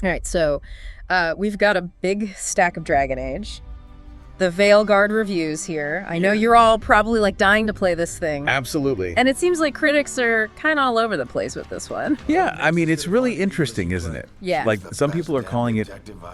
All right, so we've got a big stack of Dragon Age. The Veilguard reviews here. I know you're all probably like dying to play this thing. Absolutely. And it seems like critics are kind of all over the place with this one. Yeah, I mean, it's really interesting, isn't it? Yeah. Like, some people are calling it,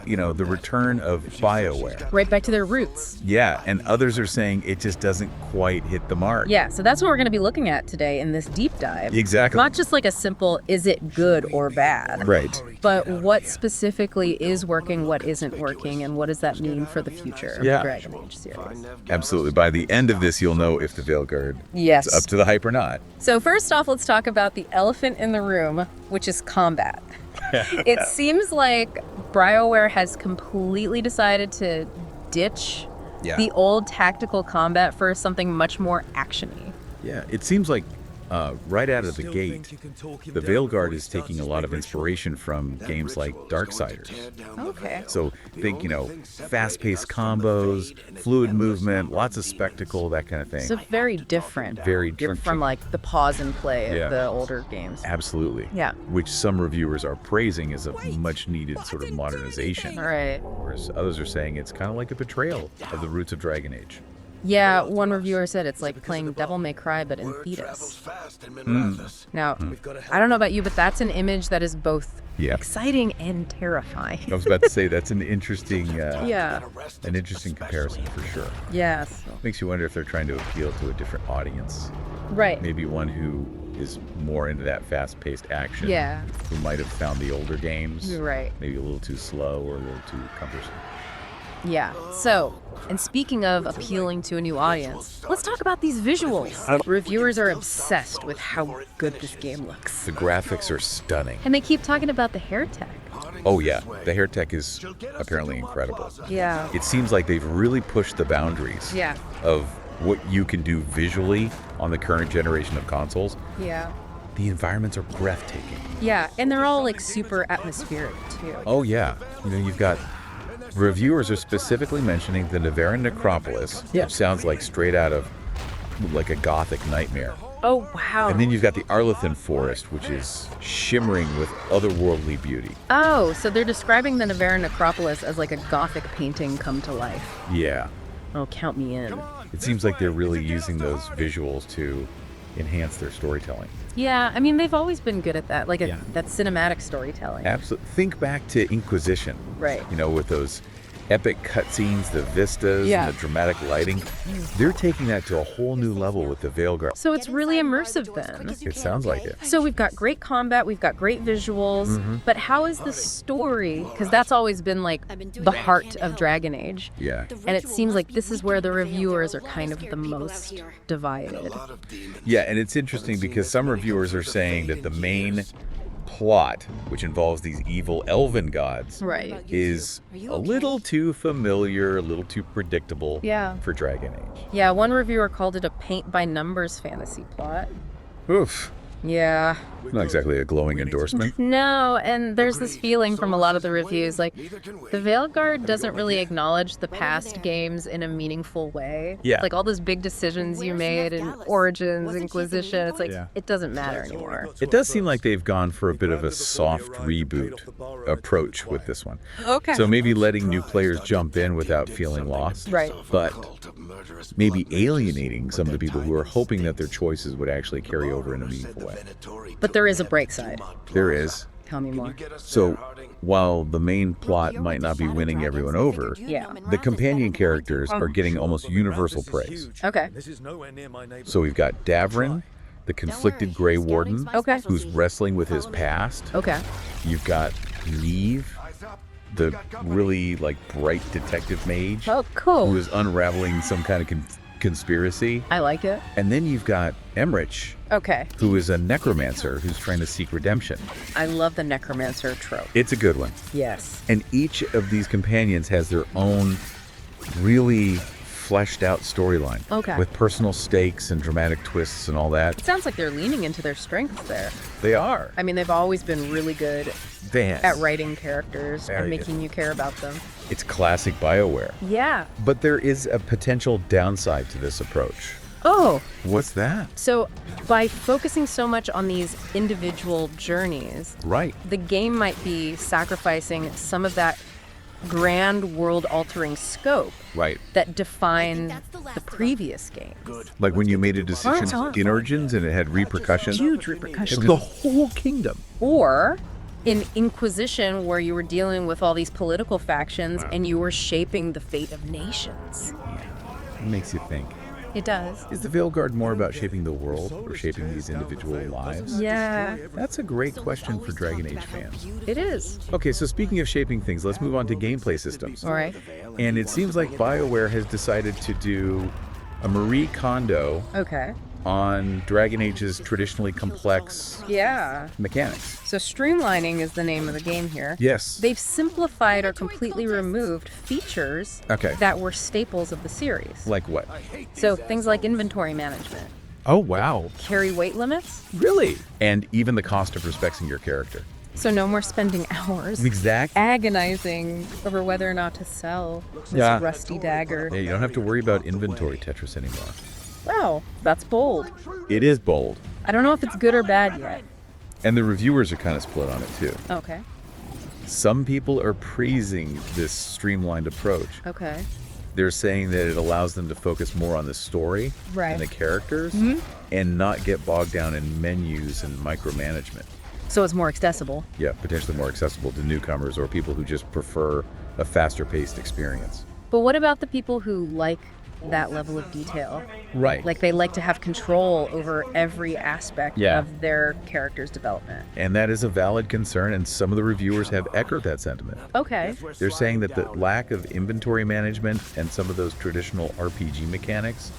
the return of BioWare. Right back to their roots. Yeah, and others are saying it just doesn't quite hit the mark. Yeah, so that's what we're going to be looking at today in this deep dive. Exactly. Not just like a simple, is it good or bad? Right. But what specifically is working, what isn't working, and what does that mean for the future of the Dragon Age series? Absolutely. By the end of this, you'll know if the Veilguard is up to the hype or not. So first off, let's talk about the elephant in the room, which is combat. It seems like BioWare has completely decided to ditch the old tactical combat for something much more actiony. Yeah, it seems like right out of the gate, the Veilguard is taking a lot of inspiration from games like Darksiders. Okay. So think, fast-paced combos, fluid movement, lots of spectacle, that kind of thing. So very different. Very different. From like the pause and play of the older games. Absolutely. Yeah. Which some reviewers are praising as a much-needed sort of modernization. Right. Whereas others are saying it's kind of like a betrayal of the roots of Dragon Age. Yeah, one reviewer said it's like playing Devil May Cry, but in Thedas. Now, I don't know about you, but that's an image that is both exciting and terrifying. I was about to say that's an interesting, an interesting comparison for sure. Yes. Makes you wonder if they're trying to appeal to a different audience. Right. Maybe one who is more into that fast-paced action. Yeah. Who might have found the older games. Right. Maybe a little too slow or a little too cumbersome. Yeah. So, and speaking of appealing to a new audience, let's talk about these visuals. Reviewers are obsessed with how good this game looks. The graphics are stunning. And they keep talking about the hair tech. Oh yeah, the hair tech is apparently incredible. Yeah. It seems like they've really pushed the boundaries of what you can do visually on the current generation of consoles. Yeah. The environments are breathtaking. Yeah, and they're all like super atmospheric too. Oh yeah, you've got reviewers are specifically mentioning the Nevarran necropolis, which sounds like straight out of like a gothic nightmare. Oh wow. And then you've got the Arlethan forest, which is shimmering with otherworldly beauty. Oh, so they're describing the Nevarran necropolis as like a gothic painting come to life. Yeah. Oh, count me in. It seems like they're really using those visuals to enhance their storytelling. Yeah, I mean, they've always been good at that, like that cinematic storytelling. Absolutely. Think back to Inquisition. Right. With those epic cutscenes, the vistas, and the dramatic lighting. They're taking that to a whole new level with the Veilguard. So it's really immersive then. It sounds like it. So we've got great combat, we've got great visuals, but how is the story? Because that's always been like the heart of Dragon Age. Yeah. And it seems like this is where the reviewers are kind of the most divided. Yeah, and it's interesting because some reviewers are saying that the main plot, which involves these evil elven gods, is a little too familiar, a little too predictable for Dragon Age. Yeah, one reviewer called it a paint-by-numbers fantasy plot. Oof. Yeah. Not exactly a glowing endorsement. No, and there's this feeling from a lot of the reviews, like, the Veilguard doesn't really acknowledge the past games in a meaningful way. Yeah. Like, all those big decisions you made in Origins, Inquisition, it's like, it doesn't matter anymore. It does seem like they've gone for a bit of a soft reboot approach with this one. Okay. So maybe letting new players jump in without feeling lost. Right. But maybe alienating some of the people who are hoping that their choices would actually carry over in a meaningful way. But there is a break side. There is. Tell me more. So while the main plot might not be winning everyone over, the companion characters are getting almost universal praise. Okay. So we've got Davrin, the conflicted Grey Warden, who's wrestling with his past. Okay. You've got Neve, the really bright detective mage. Oh, cool. Who is unraveling some kind of conspiracy. I like it. And then you've got Emmerich, who is a necromancer who's trying to seek redemption. I love the necromancer trope. It's a good one. Yes. And each of these companions has their own really fleshed out storyline. With personal stakes and dramatic twists and all that. It sounds like they're leaning into their strengths there. They are. I mean, they've always been really good at writing characters and making you care about them. It's classic BioWare. Yeah. But there is a potential downside to this approach. Oh. What's that? So by focusing so much on these individual journeys, Right. the game might be sacrificing some of that grand world-altering scope Right. that defined the previous games. Like when you made a decision in Origins and it had repercussions. Huge repercussions. The whole kingdom. Or in Inquisition, where you were dealing with all these political factions and you were shaping the fate of nations. It makes you think. It does. Is the Veilguard more about shaping the world or shaping these individual lives? Yeah. That's a great question for Dragon Age fans. It is. Okay, so speaking of shaping things, let's move on to gameplay systems. All right. And it seems like BioWare has decided to do a Marie Kondo Okay. on Dragon Age's traditionally complex mechanics. So streamlining is the name of the game here. Yes. They've simplified or completely removed features that were staples of the series. Like what? So things like inventory management. Oh, wow. Carry weight limits. Really? And even the cost of respecting your character. So no more spending hours agonizing over whether or not to sell this rusty dagger. Yeah, you don't have to worry about inventory Tetris anymore. Wow, that's bold. It is bold. I don't know if it's good or bad yet. And the reviewers are kind of split on it too. Okay. Some people are praising this streamlined approach. Okay. They're saying that it allows them to focus more on the story and the characters and not get bogged down in menus and micromanagement. So it's more accessible. Yeah, potentially more accessible to newcomers or people who just prefer a faster paced experience. But what about the people who like that level of detail? Right. Like they like to have control over every aspect of their character's development. And that is a valid concern, and some of the reviewers have echoed that sentiment. Okay. They're saying that the lack of inventory management and some of those traditional RPG mechanics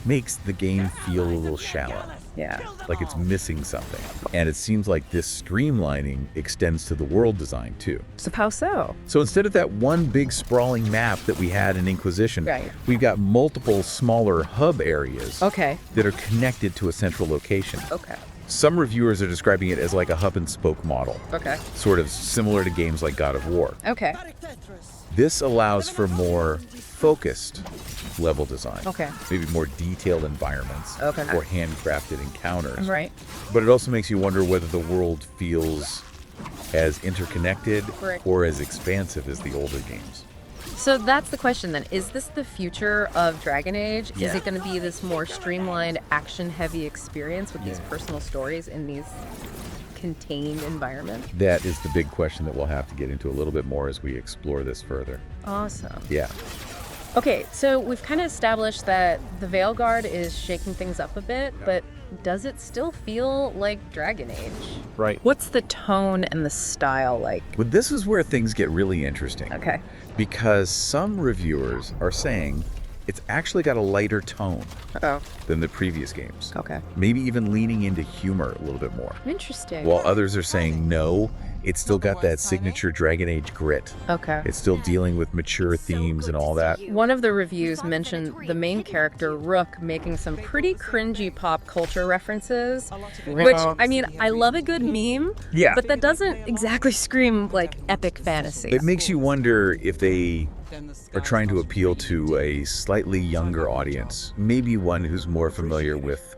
makes the game feel a little shallow. Yeah. Like it's missing something. And it seems like this streamlining extends to the world design too. So how so? So instead of that one big sprawling map that we had in Inquisition, we've got multiple smaller hub areas that are connected to a central location. Okay. Some reviewers are describing it as like a hub and spoke model. Okay. Sort of similar to games like God of War. Okay. This allows for more focused level design. Okay. Maybe more detailed environments. Okay. Or handcrafted encounters. Right. But it also makes you wonder whether the world feels as interconnected or as expansive as the older games. So that's the question then. Is this the future of Dragon Age? Is it going to be this more streamlined, action-heavy experience with these personal stories in these contained environments? That is the big question that we'll have to get into a little bit more as we explore this further. Awesome. Yeah. Okay, so we've kind of established that the Veilguard is shaking things up a bit, but does it still feel like Dragon Age? Right. What's the tone and the style like? Well, this is where things get really interesting. Okay. Because some reviewers are saying it's actually got a lighter tone than the previous games. Okay. Maybe even leaning into humor a little bit more. Interesting. While others are saying no, it's still got that signature Dragon Age grit. Okay. It's still dealing with mature themes and all that. One of the reviews mentioned the main character, Rook, making some pretty cringy pop culture references, which, I mean, I love a good meme, but that doesn't exactly scream like epic fantasy. It makes you wonder if they are trying to appeal to a slightly younger audience, maybe one who's more familiar with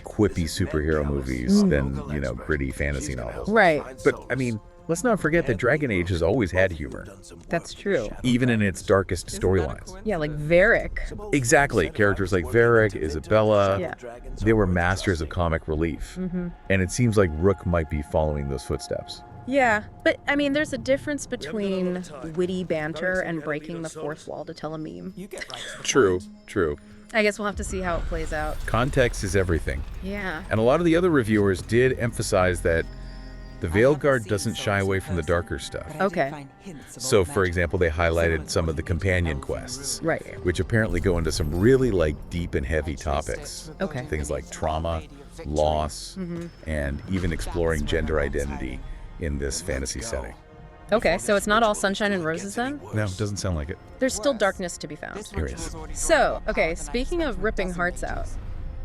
quippy superhero movies than, you know, gritty fantasy novels. Right. But, I mean, let's not forget that Dragon Age has always had humor. That's true. Even in its darkest storylines. Yeah, like Varric. Exactly. Characters like Varric, Isabella, they were masters of comic relief. And it seems like Rook might be following those footsteps. Yeah, but I mean, there's a difference between witty banter and breaking the fourth wall to tell a meme. True, true. I guess we'll have to see how it plays out. Context is everything. Yeah. And a lot of the other reviewers did emphasize that the Veilguard doesn't shy away from the darker stuff. Okay. So, for example, they highlighted some of the companion quests. Right. Which apparently go into some really, like, deep and heavy topics. Okay. Things like trauma, loss, and even exploring gender identity in this fantasy setting. Okay, so it's not all sunshine and roses then? No, it doesn't sound like it. There's still darkness to be found. Here it is. So, okay, speaking of ripping hearts out,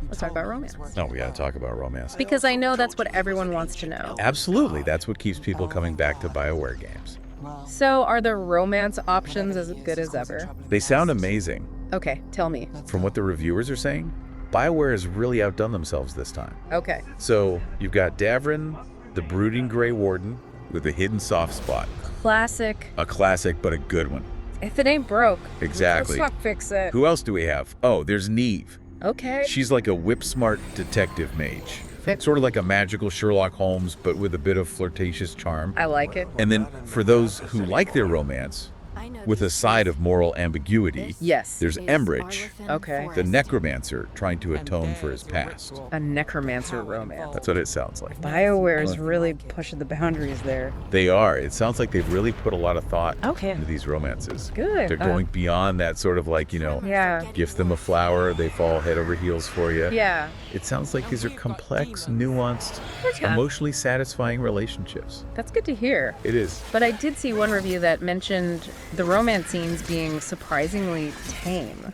let's talk about romance. Oh, we gotta talk about romance. Because I know that's what everyone wants to know. Absolutely, that's what keeps people coming back to BioWare games. So, are the romance options as good as ever? They sound amazing. Okay, tell me. From what the reviewers are saying, BioWare has really outdone themselves this time. Okay. So you've got Davrin, the brooding Grey Warden, with a hidden soft spot. Classic. A classic, but a good one. If it ain't broke, Exactly. let's not fix it. Who else do we have? Oh, there's Neve. Okay. She's like a whip-smart detective mage. Sort of like a magical Sherlock Holmes, but with a bit of flirtatious charm. I like it. And then for those who like their romance, with a side of moral ambiguity, Yes. there's Embridge, Okay. the necromancer trying to atone for his past. A necromancer romance. That's what it sounds like. BioWare's really pushing the boundaries there. They are. It sounds like they've really put a lot of thought Okay. into these romances. Good. They're going beyond that sort of like, Yeah. gift them a flower, they fall head over heels for you. Yeah. It sounds like these are complex, nuanced, Yeah. emotionally satisfying relationships. That's good to hear. It is. But I did see one review that mentioned the romance scenes being surprisingly tame.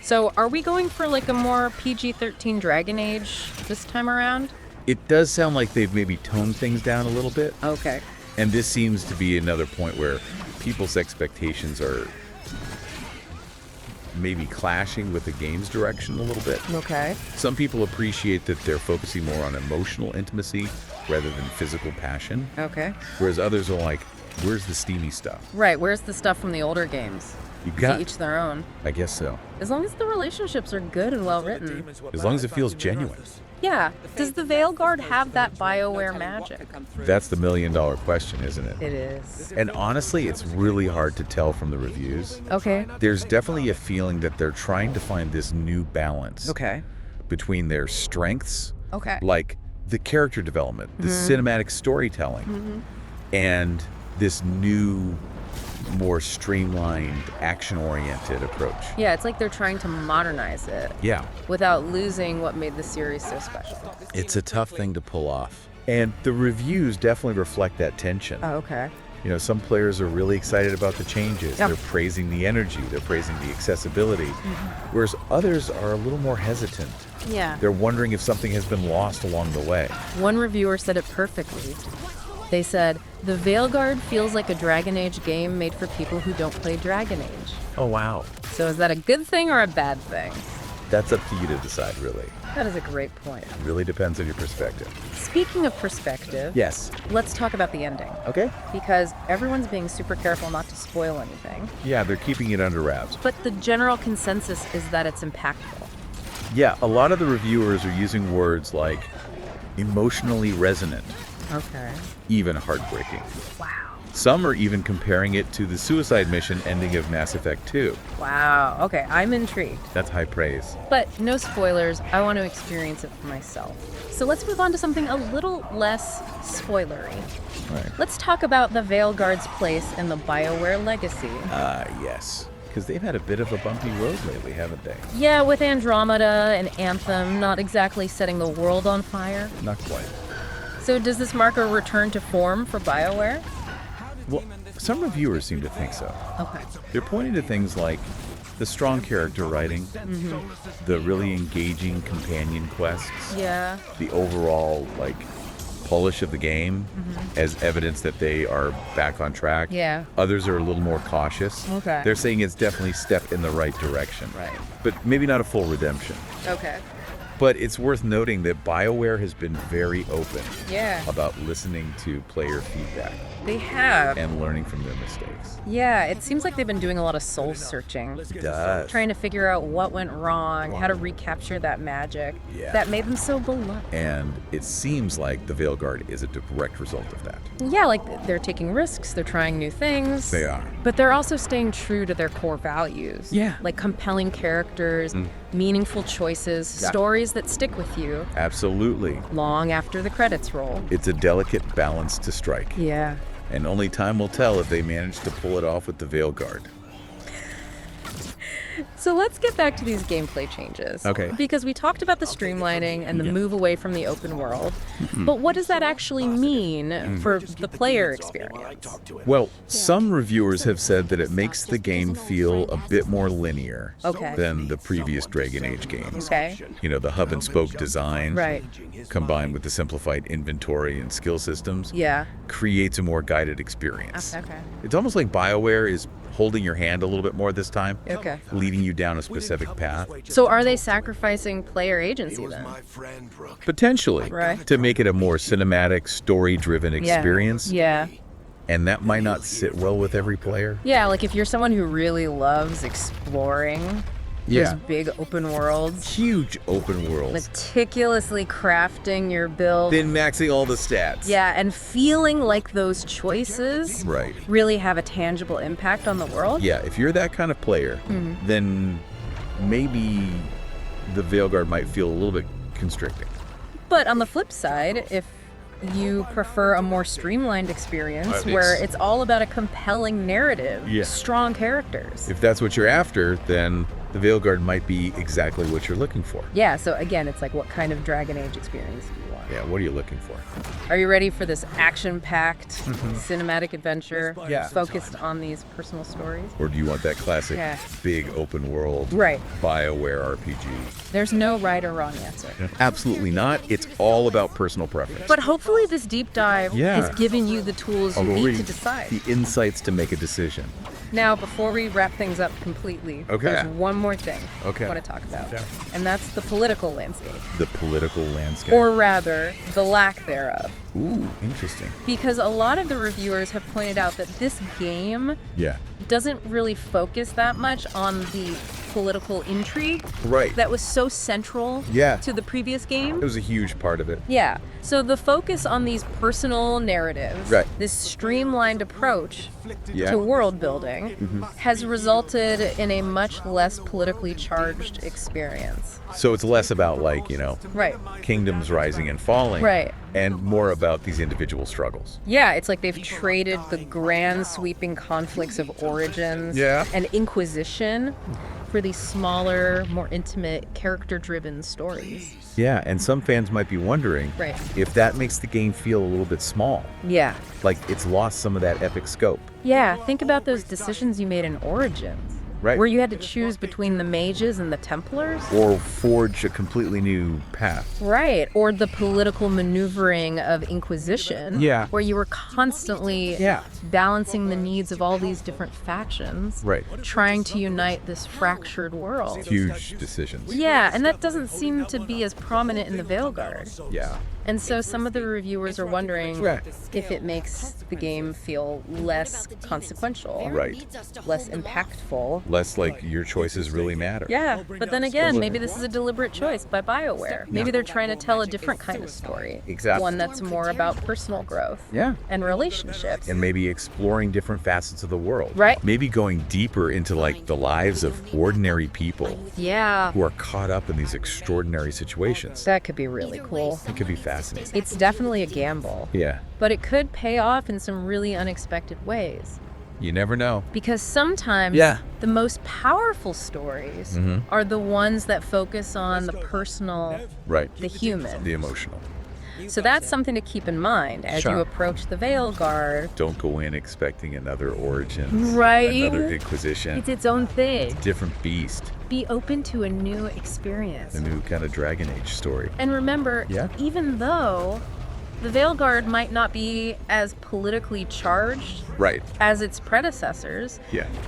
So are we going for like a more PG-13 Dragon Age this time around? It does sound like they've maybe toned things down a little bit. Okay. And this seems to be another point where people's expectations are maybe clashing with the game's direction a little bit. Okay. Some people appreciate that they're focusing more on emotional intimacy rather than physical passion, Okay. whereas others are like, where's the steamy stuff? Right. Where's the stuff from the older games? You got, Each their own. I guess so. As long as the relationships are good and well written. As long as it feels genuine. Yeah. Does the Veilguard have that BioWare magic? That's the million-dollar question, isn't it? It is. And honestly, it's really hard to tell from the reviews. Okay. There's definitely a feeling that they're trying to find this new balance Okay. between their strengths, Okay. like the character development, the cinematic storytelling, and this new, more streamlined, action-oriented approach. Yeah, it's like they're trying to modernize it Yeah, without losing what made the series so special. it's a tough thing to pull off. And the reviews definitely reflect that tension. Oh, okay. Some players are really excited about the changes. Yep. They're praising the energy, they're praising the accessibility, whereas others are a little more hesitant. Yeah. They're wondering if something has been lost along the way. One reviewer said it perfectly. They said, the Veilguard feels like a Dragon Age game made for people who don't play Dragon Age. Oh, wow. So is that a good thing or a bad thing? That's up to you to decide, really. That is a great point. It really depends on your perspective. Speaking of perspective, Yes. let's talk about the ending. Okay. Because everyone's being super careful not to spoil anything. Yeah, they're keeping it under wraps. But the general consensus is that it's impactful. Yeah, a lot of the reviewers are using words like emotionally resonant, Okay. even heartbreaking. Wow. Some are even comparing it to the suicide mission ending of Mass Effect 2. Wow. Okay, I'm intrigued. That's high praise. But no spoilers. I want to experience it for myself. So let's move on to something a little less spoilery. Right. Let's talk about the Veilguard's place in the BioWare legacy. Yes. Because they've had a bit of a bumpy road lately, haven't they? Yeah, with Andromeda and Anthem not exactly setting the world on fire. Not quite. So does this mark a return to form for BioWare? Well, some reviewers seem to think so. Okay. They're pointing to things like the strong character writing, the really engaging companion quests, Yeah. the overall, polish of the game as evidence that they are back on track. Yeah. Others are a little more cautious. Okay. They're saying it's definitely a step in the right direction. Right. But maybe not a full redemption. Okay. But it's worth noting that BioWare has been very open Yeah. about listening to player feedback They have. and learning from their mistakes. Yeah, it seems like they've been doing a lot of soul searching. It does. Trying to figure out what went wrong, how to recapture that magic Yeah. that made them so beloved. And it seems like the Veilguard is a direct result of that. Yeah, like they're taking risks, they're trying new things. They are. But they're also staying true to their core values. Yeah. Like compelling characters, meaningful choices, Yeah. stories that stick with you Absolutely. long after the credits roll. It's a delicate balance to strike. Yeah. And only time will tell if they manage to pull it off with the Veilguard. So let's get back to these gameplay changes. Okay. Because we talked about the streamlining and the move away from the open world. But what does that actually mean for the player experience? Well, some reviewers have said that it makes the game feel a bit more linear Okay. than the previous Dragon Age games. Okay. The hub and spoke design, Right. combined with the simplified inventory and skill systems, Yeah. creates a more guided experience. Okay. It's almost like BioWare is holding your hand a little bit more this time. Okay. Leading you down a specific path. So are they sacrificing player agency then? Potentially. Right. To make it a more cinematic, story-driven experience. Yeah. And that might not sit well with every player. Yeah, like if you're someone who really loves exploring those big open worlds. Huge open worlds. Meticulously crafting your build. Then maxing all the stats. Yeah, and feeling like those choices really have a tangible impact on the world. Yeah, if you're that kind of player, then maybe the Veilguard might feel a little bit constricting. But on the flip side, if you prefer a more streamlined experience where it's all about a compelling narrative, strong characters. If that's what you're after, then the Veilguard might be exactly what you're looking for. Yeah, so again, it's like, what kind of Dragon Age experience do you want? Yeah, what are you looking for? Are you ready for this action-packed cinematic adventure focused on these personal stories? Or do you want that classic big open world BioWare RPG? There's no right or wrong answer. Absolutely not. It's all about personal preference. But hopefully this deep dive is giving you the tools you need to decide. The insights to make a decision. Now, before we wrap things up completely, there's one more thing I want to talk about, and that's the political landscape. The political landscape. Or rather, the lack thereof. Ooh, interesting. Because a lot of the reviewers have pointed out that this game doesn't really focus that much on the political intrigue that was so central to the previous game. It was a huge part of it. Yeah. So the focus on these personal narratives, this streamlined approach to world building, has resulted in a much less politically charged experience. So it's less about, like, you know, kingdoms rising and falling, and more about these individual struggles. Yeah, it's like they've traded the grand sweeping conflicts of origins and Inquisition for these smaller, more intimate, character-driven stories. Yeah, and some fans might be wondering if that makes the game feel a little bit small. Yeah. Like it's lost some of that epic scope. Yeah, think about those decisions you made in Origins. Where you had to choose between the mages and the Templars. Or forge a completely new path. Right, or the political maneuvering of Inquisition. Where you were constantly balancing the needs of all these different factions. Trying to unite this fractured world. Huge decisions. Yeah, and that doesn't seem to be as prominent in the Veilguard. And so some of the reviewers are wondering if it makes the game feel less consequential. Less impactful. Less like your choices really matter. Yeah, but then again, maybe this is a deliberate choice by BioWare. Maybe they're trying to tell a different kind of story. One that's more about personal growth. And relationships. And maybe exploring different facets of the world. Maybe going deeper into like the lives of ordinary people. Who are caught up in these extraordinary situations. That could be really cool. It could be fascinating. It's definitely a gamble. But it could pay off in some really unexpected ways. You never know. Because sometimes the most powerful stories are the ones that focus on the personal, the human. The emotional. So that's something to keep in mind as you approach the Veilguard. Don't go in expecting another Origins. Another Inquisition. It's its own thing. It's a different beast. Be open to a new experience. A new kind of Dragon Age story. And remember, even though the Veilguard might not be as politically charged as its predecessors,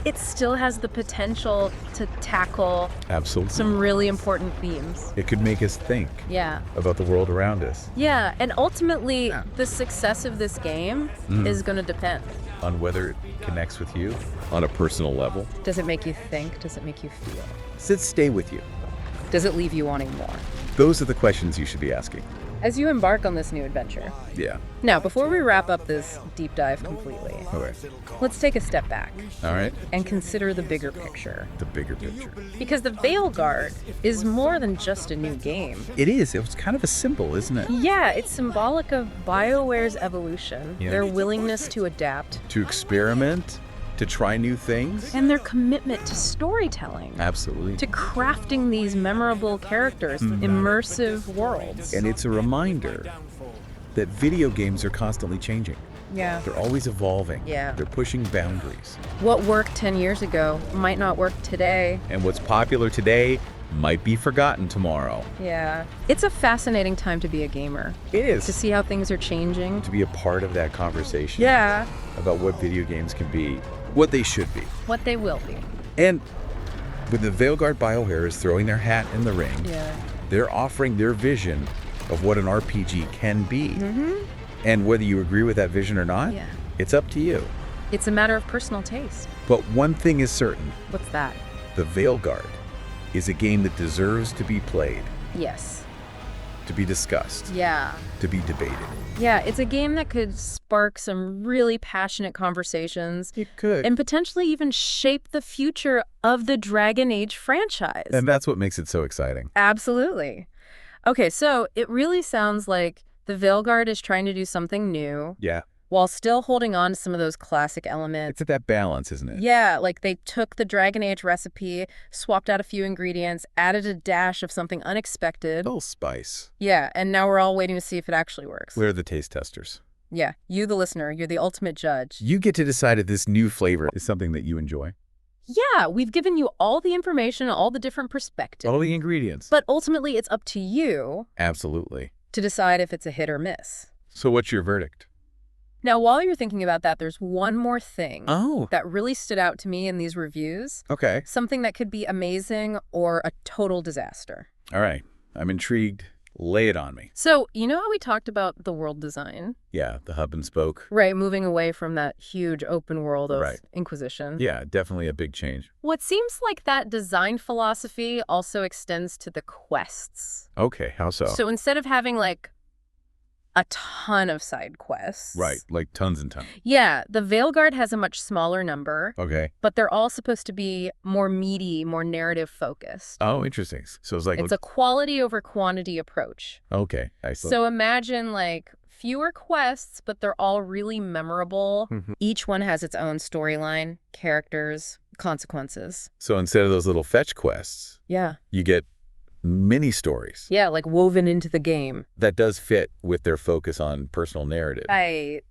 it still has the potential to tackle some really important themes. It could make us think about the world around us. Yeah, and ultimately, the success of this game is going to depend on whether it connects with you on a personal level. Does it make you think? Does it make you feel? Does it stay with you? Does it leave you wanting more? Those are the questions you should be asking as you embark on this new adventure. Now, before we wrap up this deep dive completely, let's take a step back. And consider the bigger picture. The bigger picture. Because the Veilguard is more than just a new game. It is. It was kind of a symbol, isn't it? Yeah, it's symbolic of BioWare's evolution, their willingness to adapt, to experiment, to try new things. And their commitment to storytelling. Absolutely. To crafting these memorable characters, immersive worlds. And it's a reminder that video games are constantly changing. They're always evolving. They're pushing boundaries. What worked 10 years ago might not work today. And what's popular today might be forgotten tomorrow. Yeah. It's a fascinating time to be a gamer. It is. To see how things are changing. To be a part of that conversation. Yeah. About what video games can be, what they should be. What they will be. And with the Veilguard BioWare is throwing their hat in the ring, they're offering their vision of what an RPG can be. And whether you agree with that vision or not, it's up to you. It's a matter of personal taste. But one thing is certain. What's that? The Veilguard is a game that deserves to be played. Yes. To be discussed. Yeah. To be debated. Yeah, it's a game that could spark some really passionate conversations. It could. And potentially even shape the future of the Dragon Age franchise. And that's what makes it so exciting. Absolutely. Okay, so it really sounds like the Veilguard is trying to do something new. Yeah. While still holding on to some of those classic elements. It's at that balance, isn't it? Yeah, like they took the Dragon Age recipe, swapped out a few ingredients, added a dash of something unexpected. A little spice. Yeah, and now we're all waiting to see if it actually works. We're the taste testers. Yeah, you the listener, you're the ultimate judge. You get to decide if this new flavor is something that you enjoy. Yeah, we've given you all the information, all the different perspectives. All the ingredients. But ultimately, it's up to you. Absolutely. To decide if it's a hit or miss. So what's your verdict? Now, while you're thinking about that, there's one more thing that really stood out to me in these reviews. Okay. Something that could be amazing or a total disaster. All right. I'm intrigued. Lay it on me. So, you know how we talked about the world design? Yeah, the hub and spoke. Right, moving away from that huge open world of Inquisition. Yeah, definitely a big change. What seems like that design philosophy also extends to the quests. Okay, how so? So instead of having like a ton of side quests. Right, like tons and tons. Yeah, the Veilguard has a much smaller number. Okay. But they're all supposed to be more meaty, more narrative focused. Oh, interesting. So it's like... It's a quality over quantity approach. Okay, I see. So imagine like fewer quests, but they're all really memorable. Each one has its own storyline, characters, consequences. So instead of those little fetch quests, you get mini stories. Yeah, like woven into the game. That does fit with their focus on personal narrative. Right.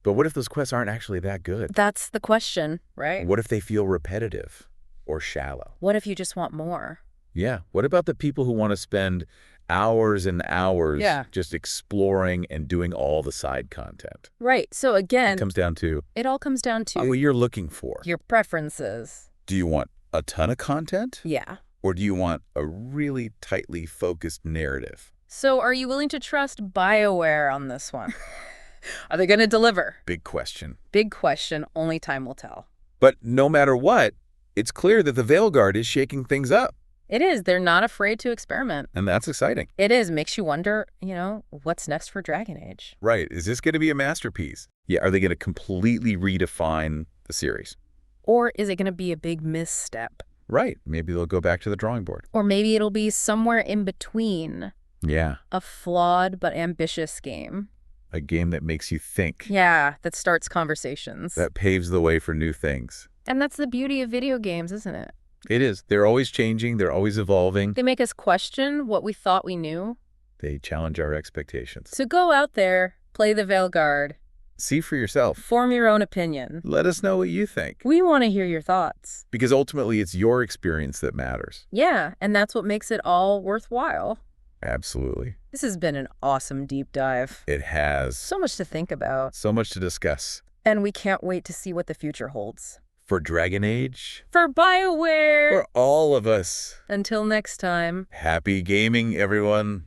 But what if those quests aren't actually that good? That's the question, right? What if they feel repetitive or shallow? What if you just want more? Yeah. What about the people who want to spend hours and hours just exploring and doing all the side content? Right. So again, it all comes down to what you're looking for. Your preferences. Do you want a ton of content? Yeah. Or do you want a really tightly focused narrative? So are you willing to trust BioWare on this one? Are they going to deliver? Big question. Big question. Only time will tell. But no matter what, it's clear that the Veilguard is shaking things up. It is. They're not afraid to experiment. And that's exciting. It is. Makes you wonder, you know, what's next for Dragon Age? Right. Is this going to be a masterpiece? Yeah. Are they going to completely redefine the series? Or is it going to be a big misstep? Right. Maybe they'll go back to the drawing board. Or maybe it'll be somewhere in between. Yeah. A flawed but ambitious game. A game that makes you think. Yeah, that starts conversations. That paves the way for new things. And that's the beauty of video games, isn't it? It is. They're always changing. They're always evolving. They make us question what we thought we knew. They challenge our expectations. So go out there, play the Veilguard. See for yourself. Form your own opinion. Let us know what you think. We want to hear your thoughts. Because ultimately, it's your experience that matters. Yeah, and that's what makes it all worthwhile. Absolutely. This has been an awesome deep dive. It has. So much to think about. So much to discuss. And we can't wait to see what the future holds. For Dragon Age. For BioWare. For all of us. Until next time. Happy gaming, everyone.